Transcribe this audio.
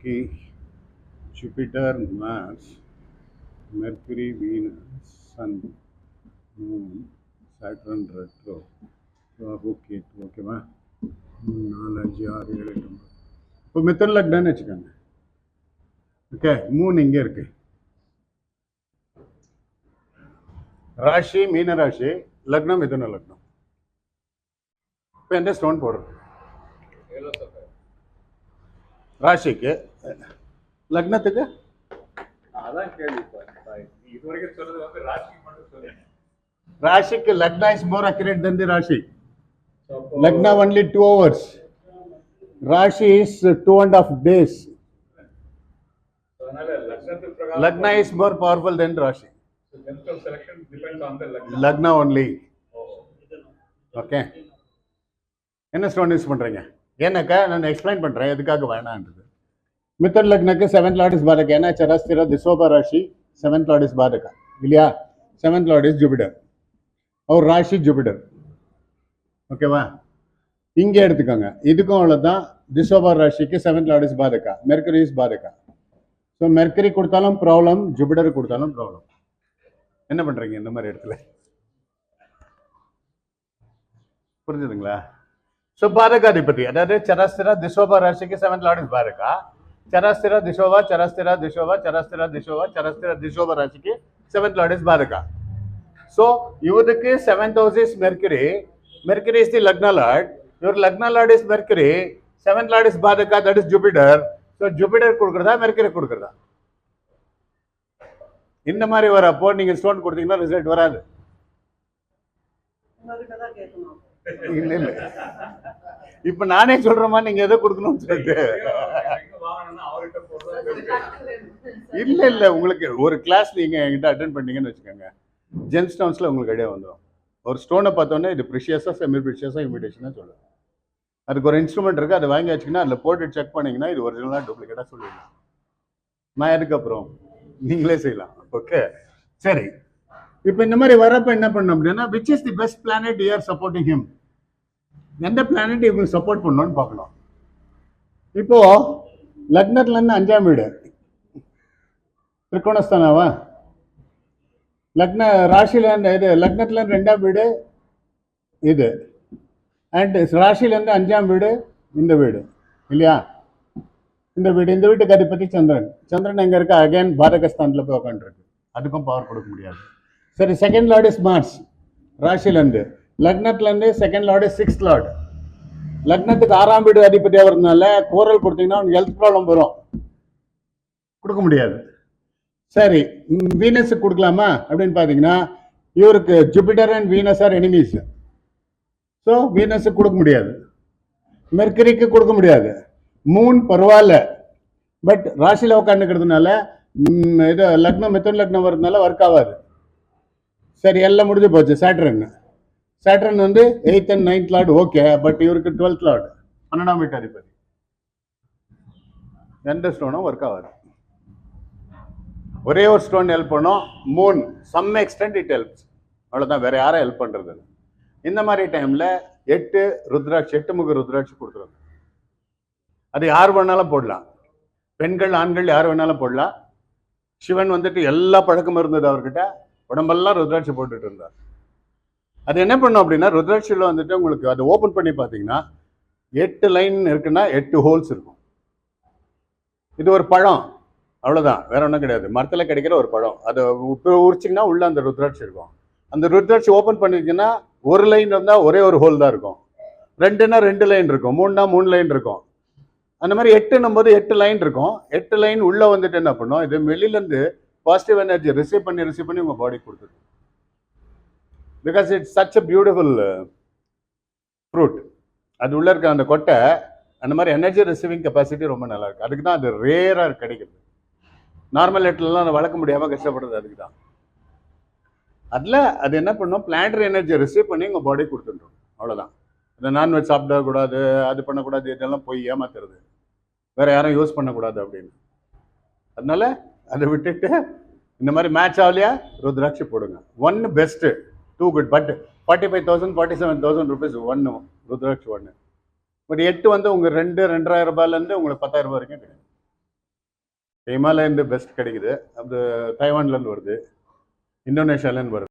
இன்னைக்கு Jupiter, Mars, Mercury, Venus, sun, moon, Saturn, retro, Rahu, Ketu. ஓகேவா? 4, 5, 6, 7, 8, 9. இப்போ மித்தன் லக்னம்னு வச்சுக்கோங்க. ஓகே, மூணு இங்கே இருக்கு. ராசி மீன ராசி, லக்னம் மிதுன லக்னம். இப்போ எந்த ஸ்டோன் போடுறது? ராசிக்கு, லக்னத்துக்கு ராசிக்கு லக்னா இஸ் மோர் அக்யூரேட் தென் தி ராசி. Lagna only 2 hours. Rashi is 2.5 days. Lagna is more powerful than Rashi. Selection depends on the Lagna only. Okay. என்ன ஸ்டோன் யூஸ் பண்றீங்க? ஏன்னாக்கா நான் எக்ஸ்பிளைன் பண்றேன் எதுக்காக வேணான்றது. மித்தன் லக்னக்கு 7th லார்ட் இஸ் பாதக. ஏன்னா சரஸ்திர திசோப ராசி 7th லார்ட் இஸ் பாதக இல்லையா? 7th lord is Jupiter. और ராசி ஜூபிட்டர். ஓகேவா? இங்கே எடுத்துக்கோங்க. இதுக்கும் அவ்வளோதான். திசோபா ராசிக்கு 7th லார்ட் இஸ் பாதகா, மெர்க்குரி இஸ் பாதகா. ஸோ மெர்க்குரி கொடுத்தாலும் ப்ராப்ளம், ஜூபிட்டர் கொடுத்தாலும் ப்ராப்ளம். என்ன பண்றீங்க இந்த மாதிரி இடத்துல? புரிஞ்சுதுங்களா? ஸோ பாதகாதிபதி அதாவது சரஸ்திரா திசோபா ராசிக்கு 7th லார்ட் இஸ் பாதகா. சரஸ்திரா திசோபா, சரஸ்திரா திசோபா, சரஸ்திரா திசோபா, சரஸ்திரா திசோபா ராசிக்கு 7th லார்ட் இஸ் பாதகா. ஸோ இவருக்கு 7th house is Mercury. Mercury is the Lagna Lord. Your Lagna Lord is Mercury. 7th Lord is Badaka, that is Jupiter. So Jupiter கொடுக்கிறதா Mercury கொடுக்கிறதா? இந்த மாதிரி வரப்போ நீங்க stone கொடுத்தீங்கன்னா result வராது. இல்ல இல்ல, இப்ப நானே சொல்றேமா நீங்க எதை கொடுக்கணும்னு சொல்லிட்டு. இல்ல இல்ல, உங்களுக்கு ஒரு கிளாஸ் நீங்க என்கிட்ட அட்டென்ட் பண்ணீங்கன்னு வச்சுக்கோங்க, ஜெம் ஸ்டோன்ஸ்ல உங்களுக்கு ஐடியா வந்துடும். ஒரு ஸ்டோனை பார்த்தோன்னே இது ப்ரிஷியஸா செமி ப்ரிஷியஸா இமிடேஷனா சொல்லுவேன். அதுக்கு ஒரு இன்ஸ்ட்ருமெண்ட் இருக்கு, அதை வாங்கி வச்சுக்கினா அதில் போட்டு செக் பண்ணீங்கன்னா இது ஒரிஜினலா டூப்ளிகேட்டா சொல்லிடலாம். நான் அதுக்கப்புறம் நீங்களே செய்யலாம். ஓகே சரி. இப்போ இந்த மாதிரி வரப்ப என்ன பண்ணணும் அப்படின்னா, which is the best planet you are supporting him? எந்த பிளானட் இவங்களுக்கு சப்போர்ட் பண்ணணும்னு பார்க்கணும். இப்போ லக்னத்துல இருந்து 5ஆம் வீடு திரிகோணஸ்தானாவா? லக்ன ராசியில இருந்து இது லக்னத்துல இருந்து 2ஆம் வீடு இது, அண்ட் ராசியில இருந்து 5ஆம் வீடு இந்த வீடு இல்லையா? இந்த வீட்டுக்கு அதிபதி சந்திரன். சந்திரன் எங்க இருக்கு? அகைன் பாதகஸ்தானத்துல போய் உட்காந்துருக்கு. அதுக்கும் பவர் கொடுக்க முடியாது. சரி, 2nd லார்ட் இஸ் மார்ஸ். ராசியில இருந்து லக்னத்துல இருந்து 2nd Lord is 6th Lord. லக்னத்துக்கு 6ஆம் வீடு அதிபதியா வரதுனால கோரல் கொடுத்தீங்கன்னா ஹெல்த் ப்ராப்ளம் வரும், கொடுக்க முடியாது. சரி, வீனஸுக்கு கொடுக்கலாமா அப்படின்னு பாத்தீங்கன்னா, இவருக்கு Jupiter and Venus are enemies. So வீனஸுக்கு கொடுக்க முடியாது, மெர்க்குரிக்கு கொடுக்க முடியாது. மூன் பரவாயில்ல, பட் ராசியில உட்காந்துக்கிறதுனால இது லக்னம் மிதுன லக்னம் வரதுனால ஒர்க் ஆகாது. சரி, எல்லாம் முடிஞ்சு போச்சு. சாட்டர்ன் வந்து 8th and 9th Lord okay, but இவருக்கு 12th லார்ட் 12ஆம் வீட்டு அதிபதி. எந்த ஸ்டோனும் ஒர்க் ஆகாது. ஒரே ஒரு ஸ்டோன் ஹெல்ப் பண்ணும், moon. Some extent it helps, அவ்வளோதான். வேற யாரும் ஹெல்ப் பண்றது இல்லை. இந்த மாதிரி டைம்ல 8 ருத்ராட்சி, 8 முக ருத்ராட்சி கொடுத்துருவாங்க. அது யார் வேணாலும் போடலாம், பெண்கள் ஆண்கள் யார் வேணாலும் போடலாம். சிவன் வந்துட்டு எல்லா பழக்கமும் இருந்தது அவர்கிட்ட, உடம்பெல்லாம் ருத்ராட்சி போட்டுட்டு இருந்தார். அது என்ன பண்ணும் அப்படின்னா, ருத்ராட்சியில் வந்துட்டு உங்களுக்கு அதை ஓப்பன் பண்ணி பார்த்தீங்கன்னா 8 லைன் இருக்குன்னா 8 ஹோல்ஸ் இருக்கும். இது ஒரு பழம், அவ்வளோதான், வேற ஒன்றும் கிடையாது. மரத்தில் கிடைக்கிற ஒரு பழம். அதை உரிச்சிங்கன்னா உள்ள அந்த ருத்ராட்சி இருக்கும். அந்த ருத்ராட்சி ஓப்பன் பண்ணிருக்கீங்கன்னா ஒரு லைன் இருந்தால் ஒரே ஒரு ஹோல் தான் இருக்கும், 2னா 2 லைன் இருக்கும், 3னா 3 லைன் இருக்கும். அந்த மாதிரி 8 போது 8 லைன் இருக்கும். 8 லைன் உள்ள வந்துட்டு என்ன பண்ணும், இது வெளியிலேருந்து பாசிட்டிவ் எனர்ஜி ரிசீவ் பண்ணி உங்க பாடி கொடுத்துரும். Because it's such a beautiful fruit. அது உள்ள இருக்க அந்த கொட்டை அந்த மாதிரி எனர்ஜி ரிசீவிங் கெப்பாசிட்டி ரொம்ப நல்லா இருக்கு. அதுக்கு தான் அது ரேரா கிடைக்குது. நார்மல் நெட்லாம் அதை வளர்க்க முடியாமல் கஷ்டப்படுறது அதுக்கு தான். அதில் அது என்ன பண்ணும், பிளான்டரி எனர்ஜி ரிசீவ் பண்ணி உங்கள் பாடி கொடுத்துட்டோம், அவ்வளோதான். இந்த நான்வெஜ் சாப்பிடக்கூடாது, அது பண்ணக்கூடாது, இதெல்லாம் போய் ஏமாத்துறது, வேற யாரும் யூஸ் பண்ணக்கூடாது அப்படின்னு. அதனால அதை விட்டுட்டு இந்த மாதிரி மேட்ச் ஆகலையா ருத்ராட்சி போடுங்க. 1 best, 2 good, but 45,000 47,000 rupees 1 Rudrakshi 1. But 8 வந்து உங்கள் 2,000-2,500 ரூபாயிலேருந்து உங்களுக்கு 10,000 ரூபாய் வரைக்கும் கிடைக்கும். ஹிமாலயன் பெஸ்ட் கிடைக்குது. அது தைவான்லேருந்து வருது, இந்தோனேஷியாலேருந்து வருது.